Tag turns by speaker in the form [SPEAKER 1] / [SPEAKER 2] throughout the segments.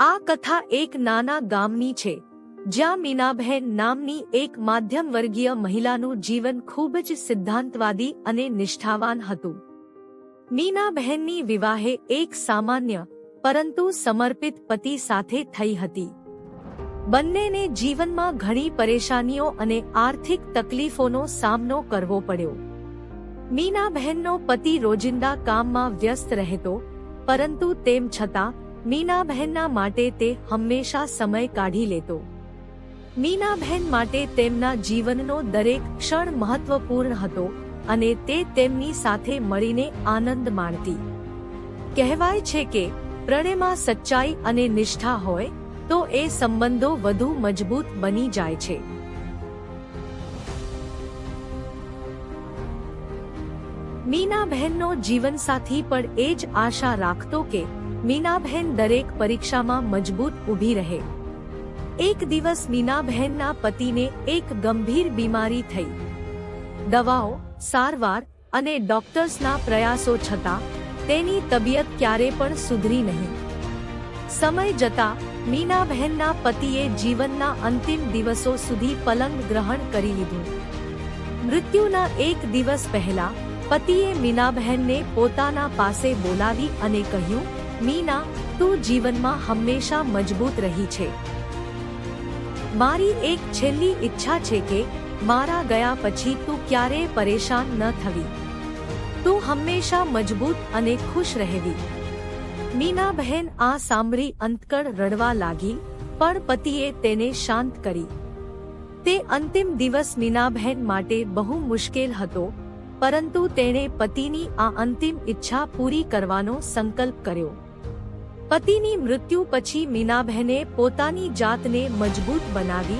[SPEAKER 1] આ કથા એક નાના ગામની છે, જ્યાં મીનાબહેન નામની એક મધ્યમવર્ગીય મહિલાનું જીવન ખૂબ જ સિદ્ધાંતવાદી અને નિષ્ઠાવાન હતું. મીનાબહેનની વિવાહે એક સામાન્ય પરંતુ સમર્પિત પતિ સાથે થઈ હતી. બંનેને જીવનમાં ઘણી પરેશાનીઓ અને આર્થિક તકલીફોનો સામનો કરવો પડ્યો. મીનાબહેનનો પતિ રોજિંદા કામમાં વ્યસ્ત રહેતો, પરંતુ તેમ છતાં મીનાબહેનના માટે તે હંમેશા સમય કાઢી લેતો. મીનાબહેન માટે તેમના જીવનનો દરેક ક્ષણ મહત્વપૂર્ણ હતો અને તે તેમની સાથે મળીને આનંદ માણતી. કહેવાય છે કે પ્રેમમાં સચ્ચાઈ અને નિષ્ઠા હોય તો એ સંબંધો વધુ મજબૂત બની જાય છે. મીનાબહેનનો જીવનસાથી પણ એ જ આશા રાખતો કે મીનાબહેન દરેક પરીક્ષામાં મજબૂત ઊભી રહે. એક દિવસ મીનાબહેનના પતિને એક ગંભીર બીમારી થઈ. દવાઓ, સારવાર અને ડોક્ટર્સના પ્રયાસો છતાં તેની તબિયત ક્યારે પણ સુધરી નહીં. સમય જતાં મીનાબહેનના પતિએ જીવનના અંતિમ દિવસો સુધી પલંગ ગ્રહણ કરી લીધું. મૃત્યુના એક દિવસ પહેલા પતિએ મીનાબહેનને પોતાના પાસે બોલાવી અને કહ્યું, મીના, તું જીવનમાં હંમેશા મજબૂત રહી છે. મારી એક છેલ્લી ઈચ્છા છે કે મારા ગયા પછી તું ક્યારેય પરેશાન ન થવી. તું હંમેશા મજબૂત અને ખુશ રહેવી. મીનાબહેન આ સાંભળી અંતકળ રડવા લાગી, પણ પતિએ તેને શાંત કરી. તે અંતિમ દિવસ મીનાબહેન માટે બહુ મુશ્કેલ હતો, પરંતુ તેણે પતિની આ અંતિમ ઈચ્છા પૂરી કરવાનો સંકલ્પ કર્યો. પતિની મૃત્યુ પછી મીનાબહેને પોતાની જાતને મજબૂત બનાવી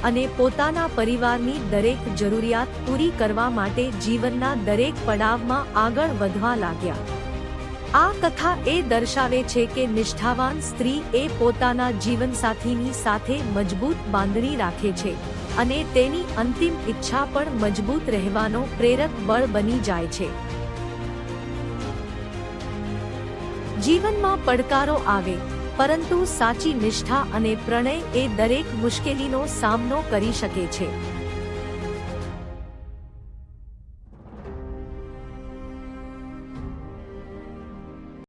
[SPEAKER 1] અને પોતાના પરિવારની દરેક જરૂરિયાત પૂરી કરવા માટે જીવનના દરેક પડાવમાં આગળ વધવા લાગ્યા. આ કથા એ દર્શાવે છે કે નિષ્ઠાવાન સ્ત્રી એ પોતાના જીવનસાથીની સાથે મજબૂત બાંધણી રાખે છે અને તેની અંતિમ ઈચ્છા પણ મજબૂત રહેવાનો પ્રેરક બળ બની જાય છે. જીવનમાં પડકારો આવે, પરંતુ સાચી નિષ્ઠા અને પ્રણય એ દરેક મુશ્કેલીનો સામનો કરી શકે છે.